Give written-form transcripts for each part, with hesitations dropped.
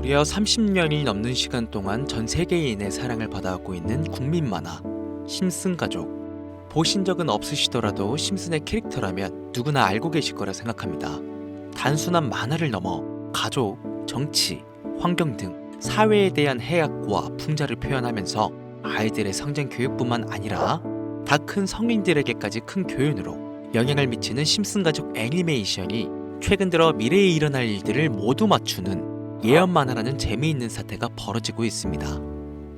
무려 30년이 넘는 시간 동안 전 세계인의 사랑을 받아왔고 있는 국민 만화 심슨 가족. 보신 적은 없으시더라도 심슨의 캐릭터라면 누구나 알고 계실 거라 생각합니다. 단순한 만화를 넘어 가족, 정치, 환경 등 사회에 대한 해악과 풍자를 표현하면서 아이들의 성장 교육뿐만 아니라 다 큰 성인들에게까지 큰 교훈으로 영향을 미치는 심슨 가족 애니메이션이 최근 들어 미래에 일어날 일들을 모두 맞추는 예언 만화라는 재미있는 사태가 벌어지고 있습니다.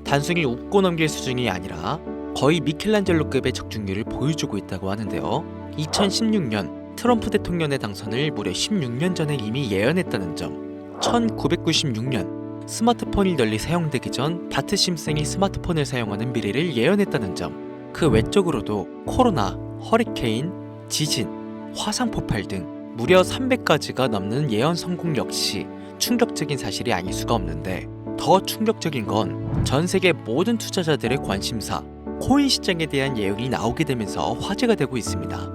단순히 웃고 넘길 수준이 아니라 거의 미켈란젤로급의 적중률을 보여주고 있다고 하는데요. 2016년 트럼프 대통령의 당선을 무려 16년 전에 이미 예언했다는 점, 1996년 스마트폰이 널리 사용되기 전 바트 심슨이 스마트폰을 사용하는 미래를 예언했다는 점, 그 외적으로도 코로나, 허리케인, 지진, 화산 폭발 등 무려 300가지가 넘는 예언 성공 역시 충격적인 사실이 아닐 수가 없는데, 더 충격적인 건 전 세계 모든 투자자들의 관심사, 코인 시장에 대한 예언이 나오게 되면서 화제가 되고 있습니다.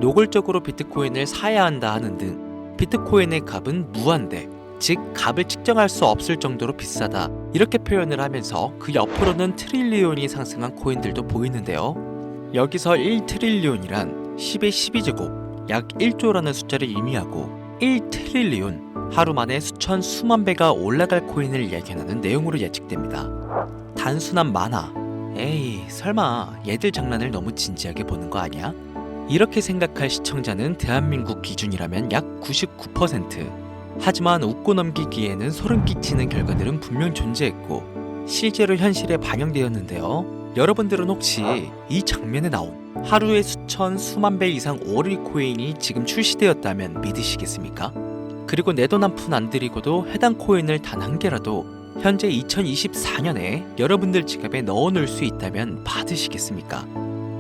노골적으로 비트코인을 사야 한다 하는 등 비트코인의 값은 무한대, 즉 값을 측정할 수 없을 정도로 비싸다, 이렇게 표현을 하면서 그 옆으로는 트릴리온이 상승한 코인들도 보이는데요. 여기서 1트릴리온이란 10의 12제곱, 약 1조라는 숫자를 의미하고 1트릴리온, 하루 만에 수천 수만 배가 올라갈 코인을 얘기하는 내용으로 예측됩니다. 단순한 만화, 에이 설마 얘들 장난을 너무 진지하게 보는 거 아니야? 이렇게 생각할 시청자는 대한민국 기준이라면 약 99%. 하지만 웃고 넘기기에는 소름 끼치는 결과들은 분명 존재했고 실제로 현실에 반영되었는데요. 여러분들은 혹시 이 장면에 나온 하루에 수천 수만 배 이상 오를 코인이 지금 출시되었다면 믿으시겠습니까? 그리고 내 돈 한 푼 안 들이고도 해당 코인을 단 한 개라도 현재 2024년에 여러분들 지갑에 넣어놓을 수 있다면 받으시겠습니까?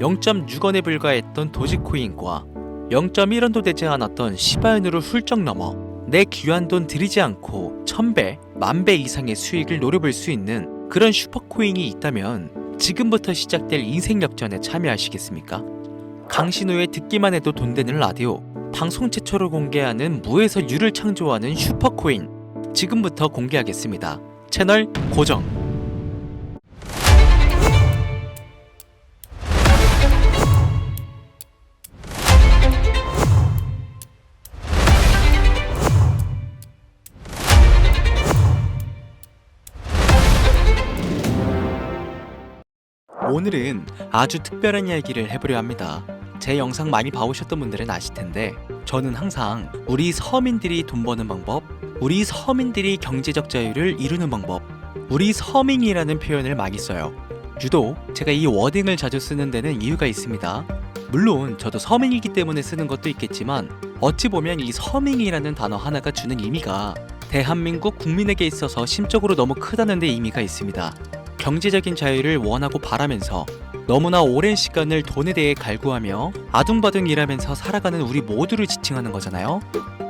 0.6원에 불과했던 도지코인과 0.1원도 되지 않았던 시바인으로 훌쩍 넘어 내 귀한 돈 들이지 않고 1000배, 10,000배 이상의 수익을 노려볼 수 있는 그런 슈퍼코인이 있다면 지금부터 시작될 인생 역전에 참여하시겠습니까? 강신우의 듣기만 해도 돈 되는 라디오, 방송 최초로 공개하는 무에서 유를 창조하는 슈퍼코인, 지금부터 공개하겠습니다. 채널 고정. 오늘은 아주 특별한 이야기를 해보려 합니다. 제 영상 많이 봐오셨던 분들은 아실텐데 저는 항상 우리 서민들이 돈 버는 방법, 우리 서민들이 경제적 자유를 이루는 방법, 우리 서민이라는 표현을 많이 써요. 유독 제가 이 워딩을 자주 쓰는 데는 이유가 있습니다. 물론 저도 서민이기 때문에 쓰는 것도 있겠지만 어찌 보면 이 서민이라는 단어 하나가 주는 의미가 대한민국 국민에게 있어서 심적으로 너무 크다는 데 의미가 있습니다. 경제적인 자유를 원하고 바라면서 너무나 오랜 시간을 돈에 대해 갈구하며 아둥바둥 일하면서 살아가는 우리 모두를 지칭하는 거잖아요.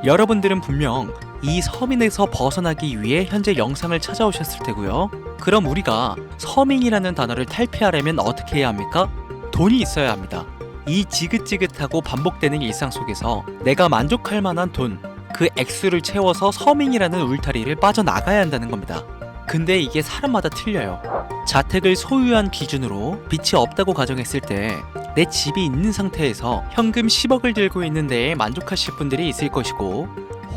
여러분들은 분명 이 서민에서 벗어나기 위해 현재 영상을 찾아오셨을 테고요. 그럼 우리가 서민이라는 단어를 탈피하려면 어떻게 해야 합니까? 돈이 있어야 합니다. 이 지긋지긋하고 반복되는 일상 속에서 내가 만족할 만한 돈, 그 액수를 채워서 서민이라는 울타리를 빠져나가야 한다는 겁니다. 근데 이게 사람마다 틀려요. 자택을 소유한 기준으로 빚이 없다고 가정했을 때 내 집이 있는 상태에서 현금 10억을 들고 있는 데에 만족하실 분들이 있을 것이고,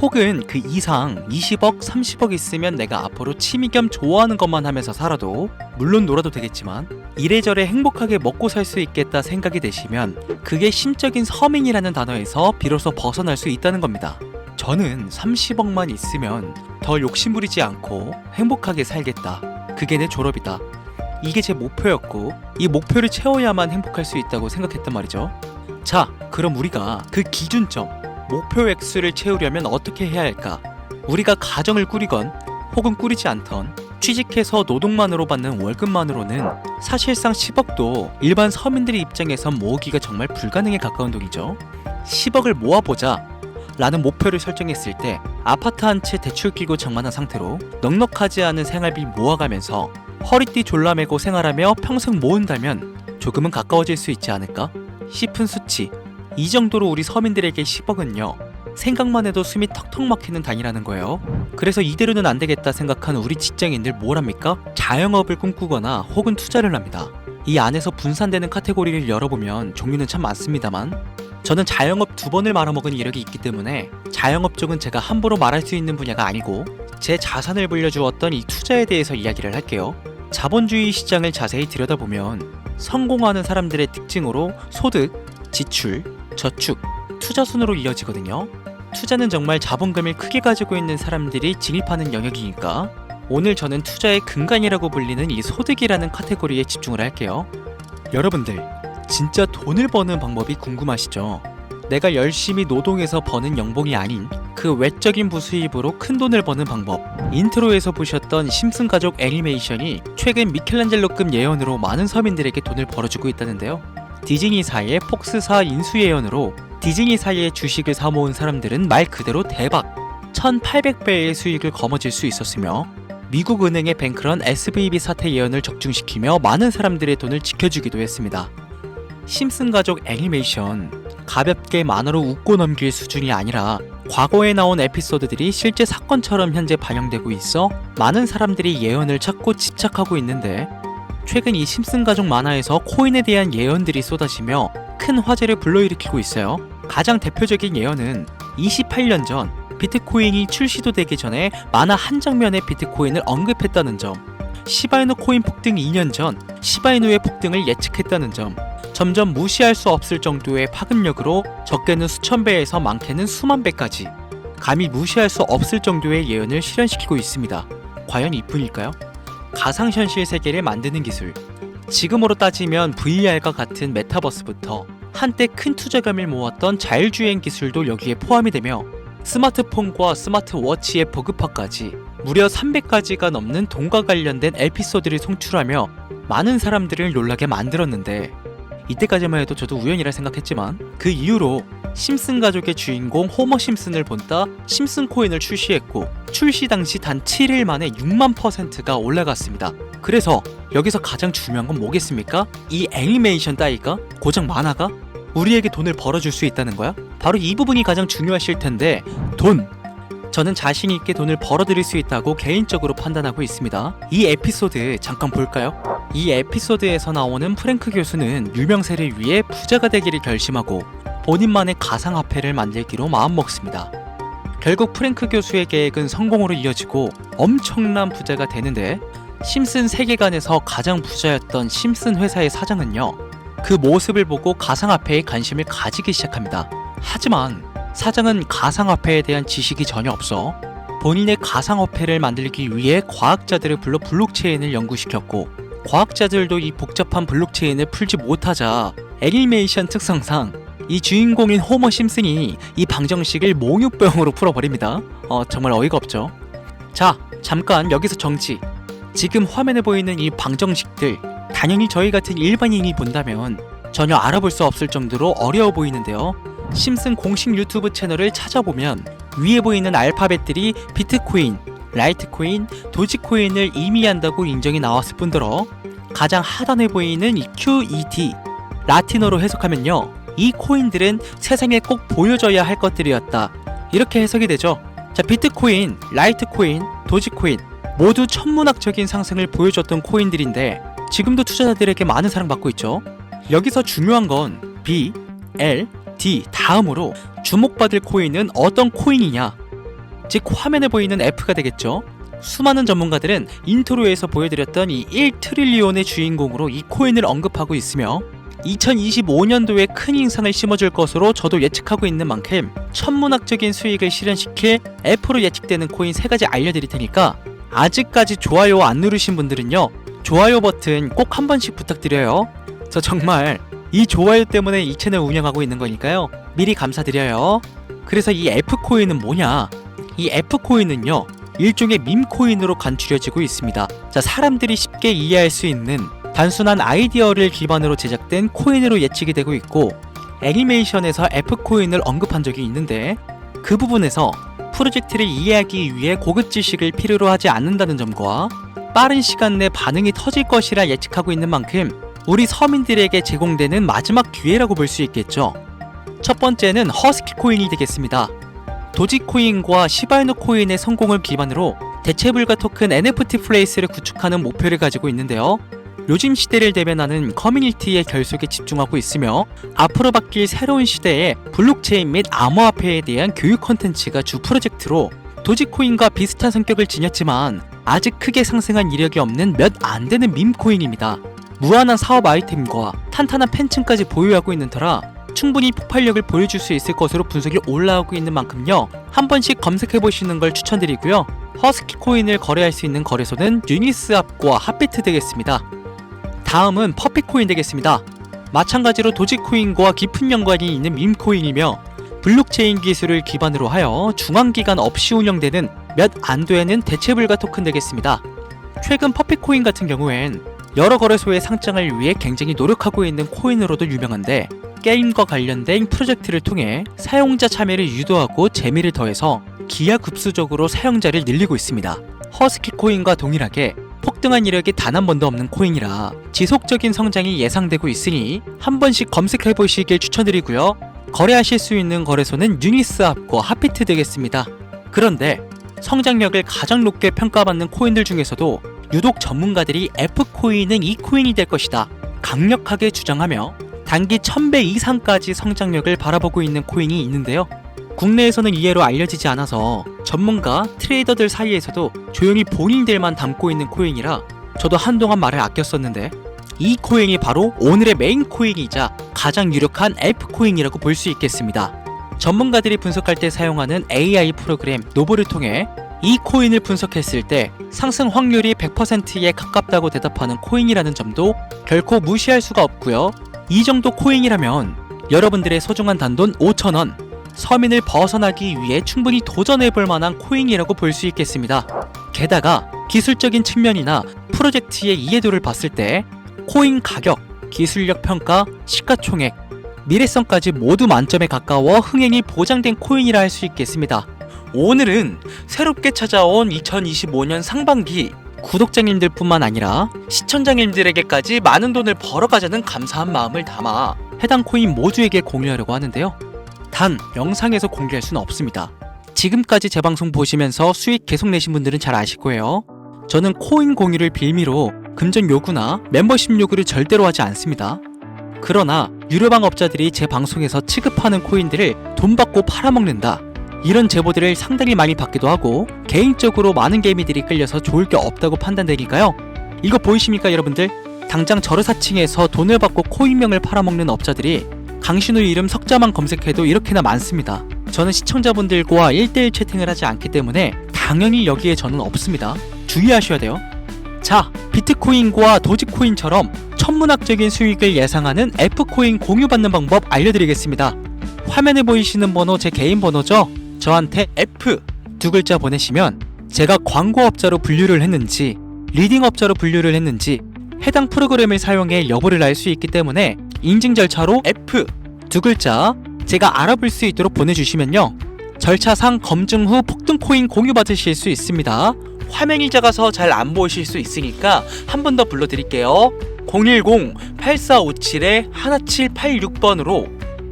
혹은 그 이상 20억, 30억 있으면 내가 앞으로 취미 겸 좋아하는 것만 하면서 살아도, 물론 놀아도 되겠지만 이래저래 행복하게 먹고 살 수 있겠다 생각이 되시면 그게 심적인 서민이라는 단어에서 비로소 벗어날 수 있다는 겁니다. 저는 30억만 있으면 더 욕심부리지 않고 행복하게 살겠다, 그게 내 졸업이다, 이게 제 목표였고 이 목표를 채워야만 행복할 수 있다고 생각했단 말이죠. 자, 그럼 우리가 그 기준점, 목표 액수를 채우려면 어떻게 해야 할까? 우리가 가정을 꾸리건 혹은 꾸리지 않던 취직해서 노동만으로 받는 월급만으로는 사실상 10억도 일반 서민들의 입장에선 모으기가 정말 불가능에 가까운 돈이죠. 10억을 모아보자 라는 목표를 설정했을 때 아파트 한 채 대출 끼고 장만한 상태로 넉넉하지 않은 생활비 모아가면서 허리띠 졸라매고 생활하며 평생 모은다면 조금은 가까워질 수 있지 않을까 싶은 수치. 이 정도로 우리 서민들에게 10억은요 생각만 해도 숨이 턱턱 막히는 단위라는 거예요. 그래서 이대로는 안 되겠다 생각한 우리 직장인들 뭘 합니까? 자영업을 꿈꾸거나 혹은 투자를 합니다. 이 안에서 분산되는 카테고리를 열어보면 종류는 참 많습니다만 저는 자영업 2번을 말아먹은 이력이 있기 때문에 자영업 쪽은 제가 함부로 말할 수 있는 분야가 아니고 제 자산을 불려주었던 이 투자에 대해서 이야기를 할게요. 자본주의 시장을 자세히 들여다보면 성공하는 사람들의 특징으로 소득, 지출, 저축, 투자 순으로 이어지거든요. 투자는 정말 자본금을 크게 가지고 있는 사람들이 진입하는 영역이니까 오늘 저는 투자의 근간이라고 불리는 이 소득이라는 카테고리에 집중을 할게요. 여러분들, 진짜 돈을 버는 방법이 궁금하시죠? 내가 열심히 노동해서 버는 연봉이 아닌 그 외적인 부수입으로 큰 돈을 버는 방법. 인트로에서 보셨던 심슨 가족 애니메이션이 최근 미켈란젤로급 예언으로 많은 서민들에게 돈을 벌어주고 있다는데요. 디즈니사의 폭스사 인수 예언으로 디즈니사의 주식을 사모은 사람들은 말 그대로 대박! 1800배의 수익을 거머쥘 수 있었으며 미국 은행의 뱅크런 SVB 사태 예언을 적중시키며 많은 사람들의 돈을 지켜주기도 했습니다. 심슨 가족 애니메이션, 가볍게 만화로 웃고 넘길 수준이 아니라 과거에 나온 에피소드들이 실제 사건처럼 현재 반영되고 있어 많은 사람들이 예언을 찾고 집착하고 있는데 최근 이 심슨 가족 만화에서 코인에 대한 예언들이 쏟아지며 큰 화제를 불러일으키고 있어요. 가장 대표적인 예언은 28년 전 비트코인이 출시도 되기 전에 만화 한 장면에 비트코인을 언급했다는 점, 시바이누 코인 폭등 2년 전 시바이누의 폭등을 예측했다는 점, 점점 무시할 수 없을 정도의 파급력으로 적게는 수천 배에서 많게는 수만 배까지 감히 무시할 수 없을 정도의 예언을 실현시키고 있습니다. 과연 이뿐일까요? 가상현실 세계를 만드는 기술, 지금으로 따지면 VR과 같은 메타버스부터 한때 큰 투자금을 모았던 자율주행 기술도 여기에 포함이 되며 스마트폰과 스마트워치의 보급화까지 무려 300가지가 넘는 돈과 관련된 에피소드를 송출하며 많은 사람들을 놀라게 만들었는데 이때까지만 해도 저도 우연이라 생각했지만 그 이후로 심슨 가족의 주인공 호머 심슨을 본따 심슨 코인을 출시했고 출시 당시 단 7일 만에 6만%가 올라갔습니다. 그래서 여기서 가장 중요한 건 뭐겠습니까? 이 애니메이션 따위가 고작 만화가 우리에게 돈을 벌어줄 수 있다는 거야? 바로 이 부분이 가장 중요하실 텐데 돈! 저는 자신 있게 돈을 벌어들일 수 있다고 개인적으로 판단하고 있습니다. 이 에피소드 잠깐 볼까요? 이 에피소드에서 나오는 프랭크 교수는 유명세를 위해 부자가 되기를 결심하고 본인만의 가상화폐를 만들기로 마음먹습니다. 결국 프랭크 교수의 계획은 성공으로 이어지고 엄청난 부자가 되는데 심슨 세계관에서 가장 부자였던 심슨 회사의 사장은요, 그 모습을 보고 가상화폐에 관심을 가지기 시작합니다. 하지만 사장은 가상화폐에 대한 지식이 전혀 없어 본인의 가상화폐를 만들기 위해 과학자들을 불러 블록체인을 연구시켰고 과학자들도 이 복잡한 블록체인을 풀지 못하자 애니메이션 특성상 이 주인공인 호머 심슨이 이 방정식을 몽유병으로 풀어버립니다. 정말 어이가 없죠. 자, 잠깐 여기서 정지. 지금 화면에 보이는 이 방정식들 당연히 저희 같은 일반인이 본다면 전혀 알아볼 수 없을 정도로 어려워 보이는데요. 심슨 공식 유튜브 채널을 찾아보면 위에 보이는 알파벳들이 비트코인, 라이트코인, 도지코인을 의미한다고 인정이 나왔을 뿐더러 가장 하단에 보이는 이 QET, 라틴어로 해석하면요, 이 코인들은 세상에 꼭 보여줘야 할 것들이었다, 이렇게 해석이 되죠. 자, 비트코인, 라이트코인, 도지코인 모두 천문학적인 상승을 보여줬던 코인들인데 지금도 투자자들에게 많은 사랑받고 있죠. 여기서 중요한 건 B, L, D 다음으로 주목받을 코인은 어떤 코인이냐, 즉 화면에 보이는 F가 되겠죠. 수많은 전문가들은 인트로에서 보여드렸던 이 1트릴리온의 주인공으로 이 코인을 언급하고 있으며 2025년도에 큰 인상을 심어줄 것으로 저도 예측하고 있는 만큼 천문학적인 수익을 실현시킬 F로 예측되는 코인 3가지 알려드릴 테니까 아직까지 좋아요 안 누르신 분들은요, 좋아요 버튼 꼭 한 번씩 부탁드려요. 저 정말 이 좋아요 때문에 이 채널 운영하고 있는 거니까요, 미리 감사드려요. 그래서 이 F코인은 뭐냐? 이 F코인은요, 일종의 밈코인으로 간추려지고 있습니다. 자, 사람들이 쉽게 이해할 수 있는 단순한 아이디어를 기반으로 제작된 코인으로 예측이 되고 있고 애니메이션에서 F코인을 언급한 적이 있는데 그 부분에서 프로젝트를 이해하기 위해 고급 지식을 필요로 하지 않는다는 점과 빠른 시간 내 반응이 터질 것이라 예측하고 있는 만큼 우리 서민들에게 제공되는 마지막 기회라고 볼 수 있겠죠. 첫 번째는 허스키 코인이 되겠습니다. 도지코인과 시바이누 코인의 성공을 기반으로 대체불가 토큰 NFT 플레이스를 구축하는 목표를 가지고 있는데요. 요즘 시대를 대변하는 커뮤니티의 결속에 집중하고 있으며 앞으로 바뀔 새로운 시대에 블록체인 및 암호화폐에 대한 교육 콘텐츠가 주 프로젝트로 도지코인과 비슷한 성격을 지녔지만 아직 크게 상승한 이력이 없는 몇 안 되는 밈코인입니다. 무한한 사업 아이템과 탄탄한 팬층까지 보유하고 있는 터라 충분히 폭발력을 보여줄 수 있을 것으로 분석이 올라오고 있는 만큼요, 한 번씩 검색해보시는 걸 추천드리고요. 허스키 코인을 거래할 수 있는 거래소는 유니스왑과 핫비트 되겠습니다. 다음은 퍼피코인 되겠습니다. 마찬가지로 도지코인과 깊은 연관이 있는 밈코인이며 블록체인 기술을 기반으로 하여 중앙기관 없이 운영되는 몇 안 되는 대체불가 토큰 되겠습니다. 최근 퍼피코인 같은 경우엔 여러 거래소의 상장을 위해 굉장히 노력하고 있는 코인으로도 유명한데, 게임과 관련된 프로젝트를 통해 사용자 참여를 유도하고 재미를 더해서 기하급수적으로 사용자를 늘리고 있습니다. 허스키 코인과 동일하게 폭등한 이력이 단 한 번도 없는 코인이라 지속적인 성장이 예상되고 있으니 한 번씩 검색해 보시길 추천드리고요. 거래하실 수 있는 거래소는 유니스왑과 핫비트 되겠습니다. 그런데 성장력을 가장 높게 평가받는 코인들 중에서도 유독 전문가들이 F코인은 이 코인이 될 것이다 강력하게 주장하며 단기 1000배 이상까지 성장력을 바라보고 있는 코인이 있는데요. 국내에서는 이해로 알려지지 않아서 전문가, 트레이더들 사이에서도 조용히 본인들만 담고 있는 코인이라 저도 한동안 말을 아꼈었는데, 이 코인이 바로 오늘의 메인 코인이자 가장 유력한 F코인이라고 볼 수 있겠습니다. 전문가들이 분석할 때 사용하는 AI 프로그램 노보를 통해 이 코인을 분석했을 때 상승 확률이 100%에 가깝다고 대답하는 코인이라는 점도 결코 무시할 수가 없고요. 이 정도 코인이라면 여러분들의 소중한 단돈 5,000원, 서민을 벗어나기 위해 충분히 도전해볼 만한 코인이라고 볼 수 있겠습니다. 게다가 기술적인 측면이나 프로젝트의 이해도를 봤을 때 코인 가격, 기술력 평가, 시가총액, 미래성까지 모두 만점에 가까워 흥행이 보장된 코인이라 할 수 있겠습니다. 오늘은 새롭게 찾아온 2025년 상반기 구독자님들 뿐만 아니라 시청자님들에게까지 많은 돈을 벌어가자는 감사한 마음을 담아 해당 코인 모두에게 공유하려고 하는데요. 단 영상에서 공개할 수는 없습니다. 지금까지 제 방송 보시면서 수익 계속 내신 분들은 잘 아실 거예요. 저는 코인 공유를 빌미로 금전 요구나 멤버십 요구를 절대로 하지 않습니다. 그러나 유료방 업자들이 제 방송에서 취급하는 코인들을 돈 받고 팔아먹는다, 이런 제보들을 상당히 많이 받기도 하고 개인적으로 많은 개미들이 끌려서 좋을 게 없다고 판단되니까요. 이거 보이십니까 여러분들? 당장 저르사칭에서 돈을 받고 코인명을 팔아먹는 업자들이 강신우 이름 석자만 검색해도 이렇게나 많습니다. 저는 시청자분들과 1대1 채팅을 하지 않기 때문에 당연히 여기에 저는 없습니다. 주의하셔야 돼요. 자, 비트코인과 도지코인처럼 천문학적인 수익을 예상하는 F코인 공유받는 방법 알려드리겠습니다. 화면에 보이시는 번호 제 개인 번호죠? 저한테 F 두 글자 보내시면 제가 광고업자로 분류를 했는지 리딩업자로 분류를 했는지 해당 프로그램을 사용해 여부를 알 수 있기 때문에 인증 절차로 F 두 글자 제가 알아볼 수 있도록 보내주시면요, 절차상 검증 후 폭등코인 공유받으실 수 있습니다. 화면이 작아서 잘 안 보이실 수 있으니까 한 번 더 불러드릴게요. 010-8457-1786번으로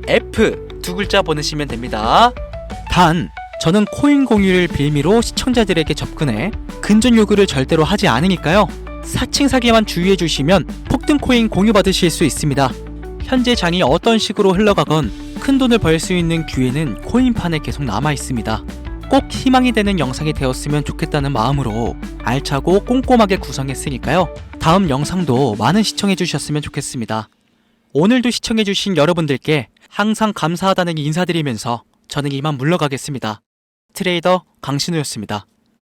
F 두 글자 보내시면 됩니다. 단 저는 코인 공유를 빌미로 시청자들에게 접근해 근전 요구를 절대로 하지 않으니까요. 사칭 사기만 주의해 주시면 폭등 코인 공유 받으실 수 있습니다. 현재 장이 어떤 식으로 흘러가건 큰 돈을 벌 수 있는 기회는 코인판에 계속 남아 있습니다. 꼭 희망이 되는 영상이 되었으면 좋겠다는 마음으로 알차고 꼼꼼하게 구성했으니까요. 다음 영상도 많은 시청해 주셨으면 좋겠습니다. 오늘도 시청해 주신 여러분들께 항상 감사하다는 인사드리면서 저는 이만 물러가겠습니다. 트레이더 강신우였습니다.